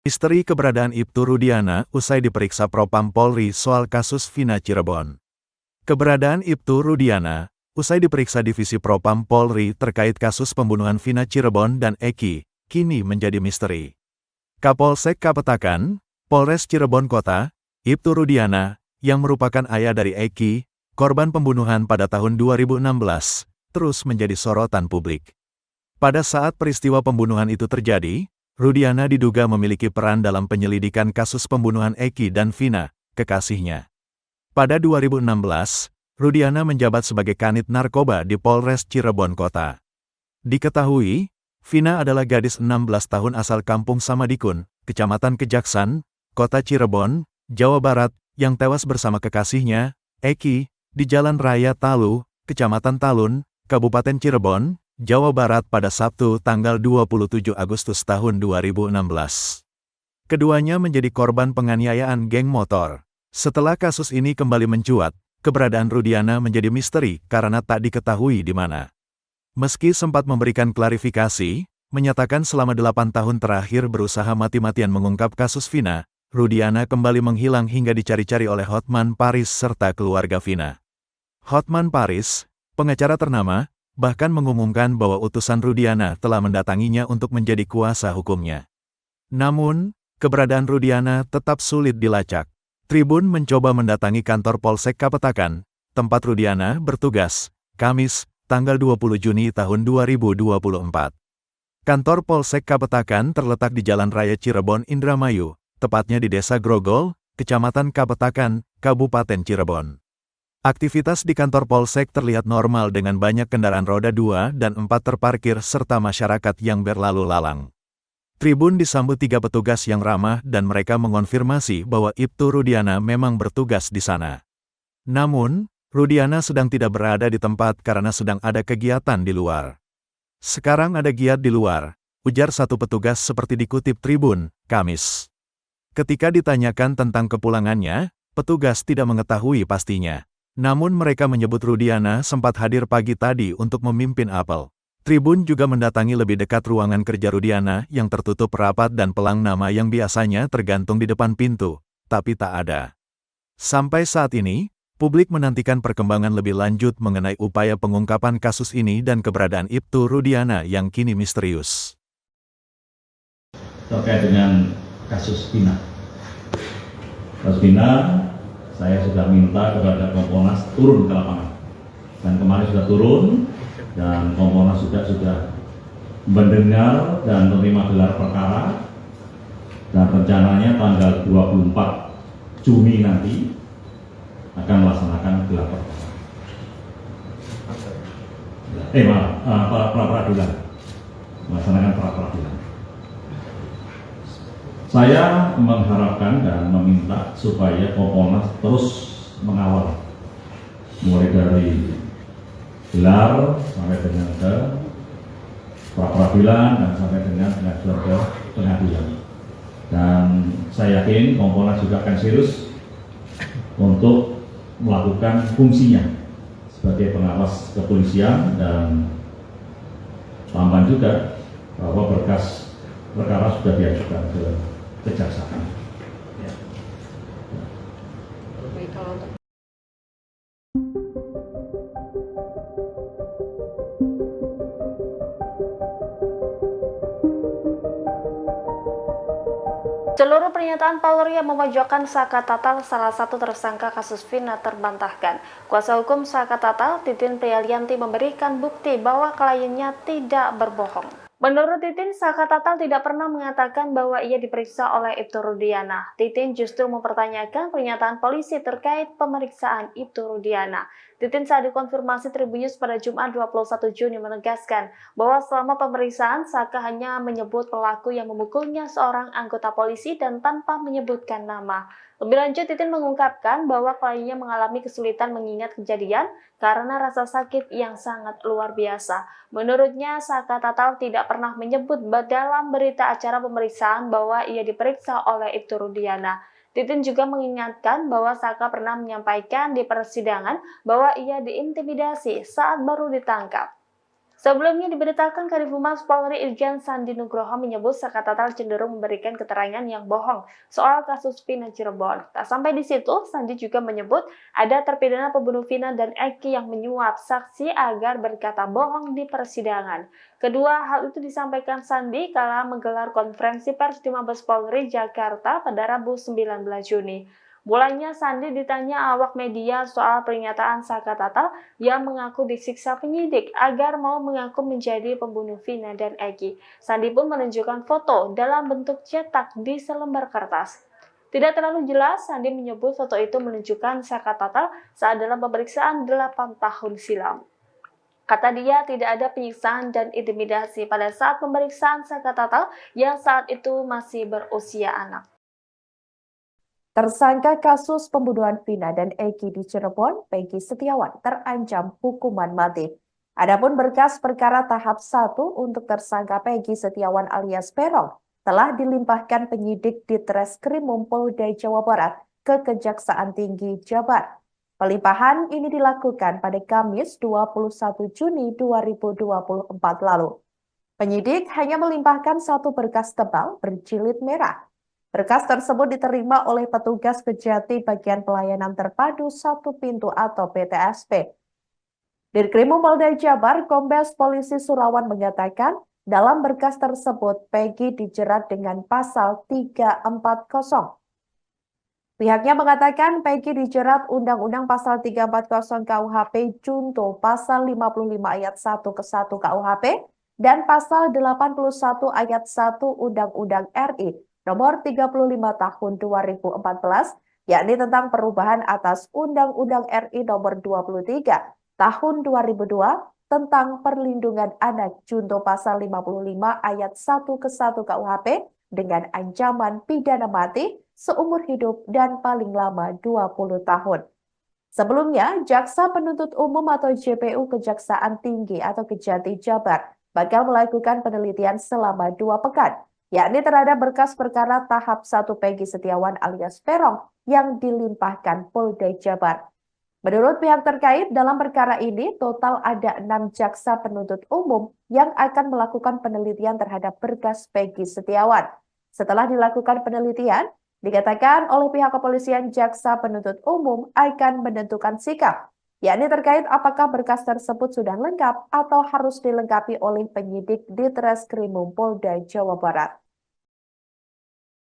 Misteri keberadaan Ibtu Rudiana usai diperiksa Propam Polri soal kasus Vina Cirebon. Keberadaan Ibtu Rudiana usai diperiksa Divisi Propam Polri terkait kasus pembunuhan Vina Cirebon dan Eki, kini menjadi misteri. Kapolsek Kapetakan, Polres Cirebon Kota, Ibtu Rudiana, yang merupakan ayah dari Eki, korban pembunuhan pada tahun 2016, terus menjadi sorotan publik. Pada saat peristiwa pembunuhan itu terjadi, Rudiana diduga memiliki peran dalam penyelidikan kasus pembunuhan Eki dan Vina, kekasihnya. Pada 2016, Rudiana menjabat sebagai Kanit Narkoba di Polres Cirebon Kota. Diketahui, Vina adalah gadis 16 tahun asal Kampung Samadikun, Kecamatan Kejaksan, Kota Cirebon, Jawa Barat, yang tewas bersama kekasihnya, Eki, di Jalan Raya Talu, Kecamatan Talun, Kabupaten Cirebon, Jawa Barat pada Sabtu tanggal 27 Agustus tahun 2016. Keduanya menjadi korban penganiayaan geng motor. Setelah kasus ini kembali mencuat, keberadaan Rudiana menjadi misteri karena tak diketahui di mana. Meski sempat memberikan klarifikasi, menyatakan selama 8 tahun terakhir berusaha mati-matian mengungkap kasus Vina, Rudiana kembali menghilang hingga dicari-cari oleh Hotman Paris serta keluarga Vina. Hotman Paris, pengacara ternama, bahkan mengumumkan bahwa utusan Rudiana telah mendatanginya untuk menjadi kuasa hukumnya. Namun, keberadaan Rudiana tetap sulit dilacak. Tribun mencoba mendatangi kantor Polsek Kapetakan, tempat Rudiana bertugas, Kamis, tanggal 20 Juni tahun 2024. Kantor Polsek Kapetakan terletak di Jalan Raya Cirebon Indramayu, tepatnya di Desa Grogol, Kecamatan Kapetakan, Kabupaten Cirebon. Aktivitas di kantor Polsek terlihat normal dengan banyak kendaraan roda 2 dan 4 terparkir serta masyarakat yang berlalu lalang. Tribun disambut 3 petugas yang ramah dan mereka mengonfirmasi bahwa Ibtu Rudiana memang bertugas di sana. Namun, Rudiana sedang tidak berada di tempat karena sedang ada kegiatan di luar. Sekarang ada giat di luar, ujar satu petugas seperti dikutip Tribun, Kamis. Ketika ditanyakan tentang kepulangannya, petugas tidak mengetahui pastinya. Namun mereka menyebut Rudiana sempat hadir pagi tadi untuk memimpin apel. Tribun juga mendatangi lebih dekat ruangan kerja Rudiana yang tertutup rapat dan pelang nama yang biasanya tergantung di depan pintu, tapi tak ada. Sampai saat ini, publik menantikan perkembangan lebih lanjut mengenai upaya pengungkapan kasus ini dan keberadaan Ibtu Rudiana yang kini misterius. Terkait dengan kasus Vina. Kasus Vina, saya sudah minta kepada Kompolnas turun ke lapangan, dan kemarin sudah turun, dan Kompolnas sudah mendengar dan menerima gelar perkara, dan rencananya tanggal 24 Juni nanti akan melaksanakan gelar perkara. Pra-peradilan, melaksanakan pra-peradilan. Saya mengharapkan dan meminta supaya Kompolnas terus mengawal, mulai dari gelar sampai dengan ke pra-peradilan dan sampai dengan pengajuan ke pengadilan. Dan saya yakin Kompolnas juga akan serius untuk melakukan fungsinya sebagai pengawas kepolisian, dan tambahan juga bahwa berkas perkara sudah diajukan ke kejaksaan. Ya. Seluruh pernyataan Polri yang memojokkan Saka Tatal, salah satu tersangka kasus Vina, terbantahkan. Kuasa hukum Saka Tatal, Titin Prialianti, memberikan bukti bahwa kliennya tidak berbohong. Menurut Titin, Saka Tatal tidak pernah mengatakan bahwa ia diperiksa oleh Ibtu Rudiana. Titin justru mempertanyakan pernyataan polisi terkait pemeriksaan Ibtu Rudiana. Titin saat dikonfirmasi Tribunnews pada Jumat 21 Juni menegaskan bahwa selama pemeriksaan Saka hanya menyebut pelaku yang memukulnya seorang anggota polisi dan tanpa menyebutkan nama. Lebih lanjut, Titin mengungkapkan bahwa kliennya mengalami kesulitan mengingat kejadian karena rasa sakit yang sangat luar biasa. Menurutnya, Saka Tatal tidak pernah menyebut dalam berita acara pemeriksaan bahwa ia diperiksa oleh Ibtu Rudiana. Titin juga mengingatkan bahwa Saka pernah menyampaikan di persidangan bahwa ia diintimidasi saat baru ditangkap. Sebelumnya diberitakan Kadif Humas Polri Irjen Sandi Nugroho menyebut Saka Tatal cenderung memberikan keterangan yang bohong soal kasus Vina Cirebon. Tak sampai di situ, Sandi juga menyebut ada terpidana pembunuh Vina dan Eki yang menyuap saksi agar berkata bohong di persidangan. Kedua hal itu disampaikan Sandi kala menggelar konferensi pers di Mabes Polri Jakarta pada Rabu 19 Juni. Mulanya Sandi ditanya awak media soal pernyataan Saka Tatal yang mengaku disiksa penyidik agar mau mengaku menjadi pembunuh Vina dan Eki. Sandi pun menunjukkan foto dalam bentuk cetak di selembar kertas. Tidak terlalu jelas, Sandi menyebut foto itu menunjukkan Saka Tatal saat dalam pemeriksaan 8 tahun silam. Kata dia, tidak ada penyiksaan dan intimidasi pada saat pemeriksaan Saka Tatal yang saat itu masih berusia anak. Tersangka kasus pembunuhan Vina dan Eki di Cirebon, Peggy Setiawan, terancam hukuman mati. Adapun berkas perkara tahap 1 untuk tersangka Peggy Setiawan alias Peron telah dilimpahkan penyidik di Treskrimum Polda Jawa Barat ke Kejaksaan Tinggi Jabar. Pelimpahan ini dilakukan pada Kamis 21 Juni 2024 lalu. Penyidik hanya melimpahkan satu berkas tebal berjilid merah. Berkas tersebut diterima oleh petugas Kejati Bagian Pelayanan Terpadu Satu Pintu atau PTSP. Dirkrimum Polda Jabar, Kombes Polisi Surawan mengatakan, dalam berkas tersebut Peggy dijerat dengan pasal 340. Pihaknya mengatakan Peggy dijerat Undang-Undang pasal 340 KUHP Junto pasal 55 ayat 1 ke 1 KUHP dan pasal 81 ayat 1 Undang-Undang RI Nomor 35 Tahun 2014, yakni tentang perubahan atas Undang-Undang RI Nomor 23 Tahun 2002 tentang perlindungan anak Junto pasal 55 ayat 1 ke 1 KUHP dengan ancaman pidana mati seumur hidup dan paling lama 20 tahun. Sebelumnya, Jaksa Penuntut Umum atau JPU Kejaksaan Tinggi atau Kejati Jabar bakal melakukan penelitian selama 2 pekan, yakni terhadap berkas perkara tahap 1 Peggy Setiawan alias Peron yang dilimpahkan Polda Jabar. Menurut pihak terkait, dalam perkara ini total ada 6 jaksa penuntut umum yang akan melakukan penelitian terhadap berkas Peggy Setiawan. Setelah dilakukan penelitian, dikatakan oleh pihak kepolisian jaksa penuntut umum akan menentukan sikap, yakni terkait apakah berkas tersebut sudah lengkap atau harus dilengkapi oleh penyidik di Treskrimum Polda Jawa Barat.